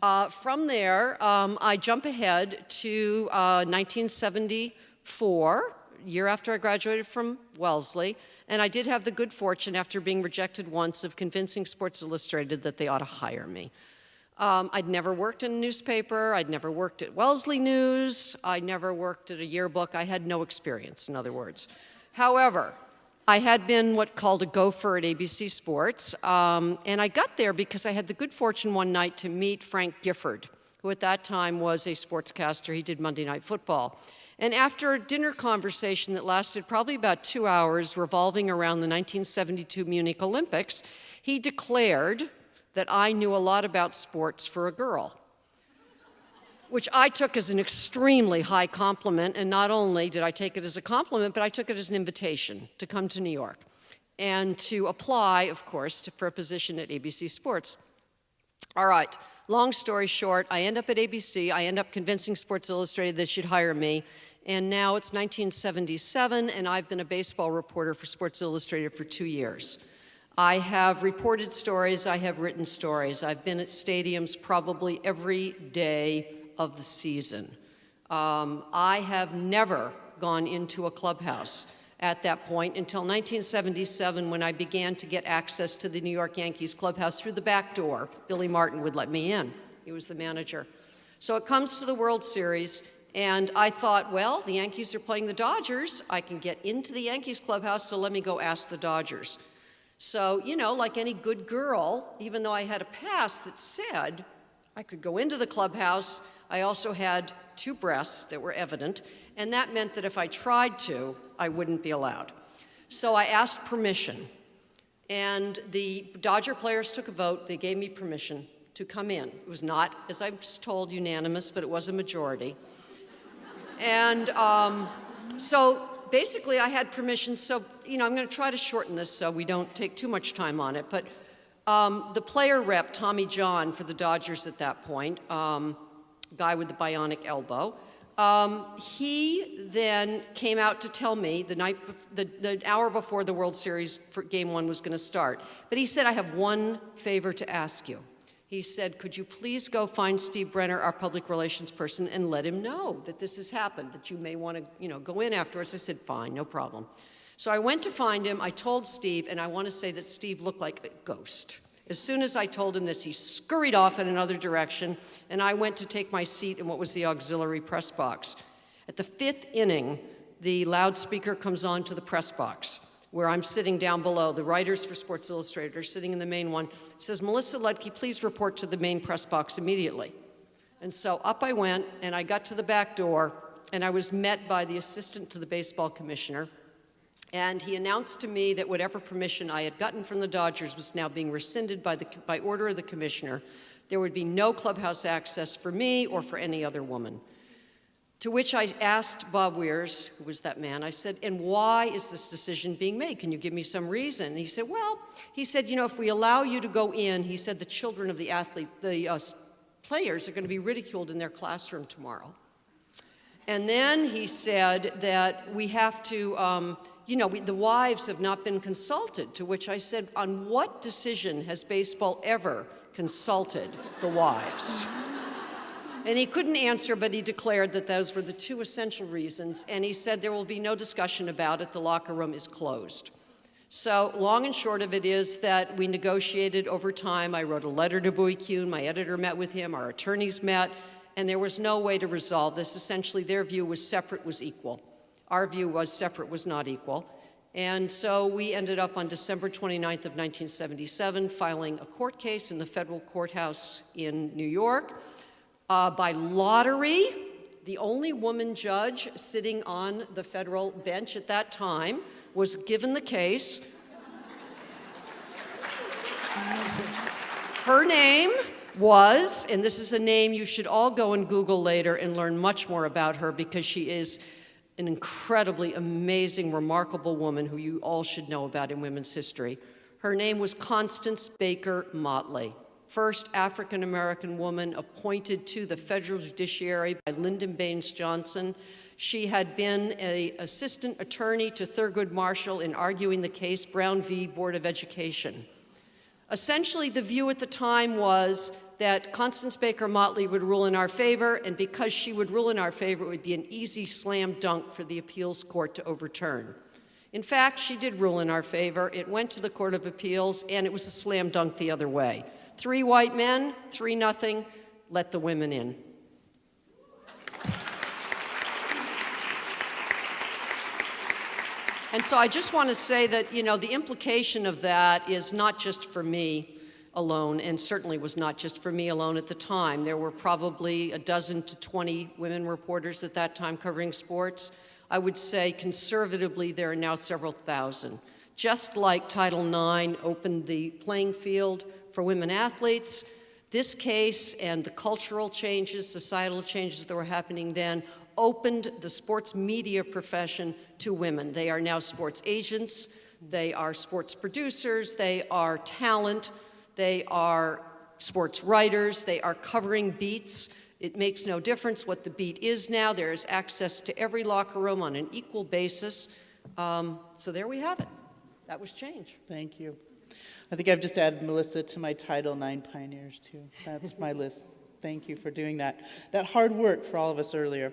From there, I jump ahead to 1974, year after I graduated from Wellesley, and I did have the good fortune, after being rejected once, of convincing Sports Illustrated that they ought to hire me. I'd never worked in a newspaper, I'd never worked at Wellesley News, I never worked at a yearbook, I had no experience, in other words. However, I had been what's called a gopher at ABC Sports, and I got there because I had the good fortune one night to meet Frank Gifford, who at that time was a sportscaster. He did Monday Night Football. And after a dinner conversation that lasted probably about 2 hours, revolving around the 1972 Munich Olympics, he declared that I knew a lot about sports for a girl, which I took as an extremely high compliment. And not only did I take it as a compliment, but I took it as an invitation to come to New York and to apply, of course, for a position at ABC Sports. All right, long story short, I end up at ABC. I end up convincing Sports Illustrated they should hire me. And now it's 1977, and I've been a baseball reporter for Sports Illustrated for 2 years. I have reported stories, I have written stories. I've been at stadiums probably every day of the season. I have never gone into a clubhouse at that point until 1977, when I began to get access to the New York Yankees clubhouse through the back door. Billy Martin would let me in. He was the manager. So it comes to the World Series, and I thought, well, the Yankees are playing the Dodgers. I can get into the Yankees clubhouse, so let me go ask the Dodgers. So, you know, like any good girl, even though I had a pass that said I could go into the clubhouse, I also had 2 breasts that were evident, and that meant that if I tried to, I wouldn't be allowed. So I asked permission, and the Dodger players took a vote. They gave me permission to come in. It was not, as I was told, unanimous, but it was a majority. And so basically I had permission. So, you know, I'm going to try to shorten this so we don't take too much time on it, but the player rep, Tommy John, for the Dodgers at that point, guy with the bionic elbow, he then came out to tell me the hour before the World Series for Game 1 was going to start. But he said, I have one favor to ask you. He said, could you please go find Steve Brenner, our public relations person, and let him know that this has happened, that you may want to, you know, go in afterwards. I said, fine, no problem. So I went to find him. I told Steve, and I want to say that Steve looked like a ghost. As soon as I told him this, he scurried off in another direction, and I went to take my seat in what was the auxiliary press box. At the 5th inning, the loudspeaker comes on to the press box, where I'm sitting down below. The writers for Sports Illustrated are sitting in the main one. It says, Melissa Ludtke, please report to the main press box immediately. And so up I went, and I got to the back door, and I was met by the assistant to the baseball commissioner. And he announced to me that whatever permission I had gotten from the Dodgers was now being rescinded by order of the commissioner. There would be no clubhouse access for me or for any other woman. To which I asked Bob Weirs, who was that man, I said, and why is this decision being made? Can you give me some reason? And he said, well, he said, you know, if we allow you to go in, he said, the children of the players are going to be ridiculed in their classroom tomorrow. And then he said that we have to, you know, the wives have not been consulted, to which I said, on what decision has baseball ever consulted the wives? And he couldn't answer, but he declared that those were the 2 essential reasons, and he said there will be no discussion about it. The locker room is closed. So long and short of it is that we negotiated over time. I wrote a letter to Kuhn. My editor met with him. Our attorneys met, and there was no way to resolve this. Essentially, their view was separate was equal. Our view was separate was not equal. And so we ended up on December 29th of 1977 filing a court case in the federal courthouse in New York. By lottery, the only woman judge sitting on the federal bench at that time was given the case. Her name was, and this is a name you should all go and Google later and learn much more about her, because she is an incredibly amazing, remarkable woman who you all should know about in women's history. Her name was Constance Baker Motley, first African-American woman appointed to the federal judiciary by Lyndon Baines Johnson. She had been an assistant attorney to Thurgood Marshall in arguing the case Brown v. Board of Education. Essentially, the view at the time was that Constance Baker Motley would rule in our favor, and because she would rule in our favor, it would be an easy slam dunk for the appeals court to overturn. In fact, she did rule in our favor. It went to the Court of Appeals, and it was a slam dunk the other way. 3 white men, 3-0, let the women in. And so I just want to say that, you know, the implication of that is not just for me alone, and certainly was not just for me alone at the time. There were probably a dozen to 20 women reporters at that time covering sports. I would say conservatively there are now several thousand. Just like Title IX opened the playing field for women athletes, this case and the cultural changes, societal changes that were happening then opened the sports media profession to women. They are now sports agents, they are sports producers, they are talent, they are sports writers, they are covering beats. It makes no difference what the beat is now. There is access to every locker room on an equal basis. So there we have it. That was change. Thank you. I think I've just added Melissa to my Title IX pioneers, too. That's my list. Thank you for doing that. That hard work for all of us earlier.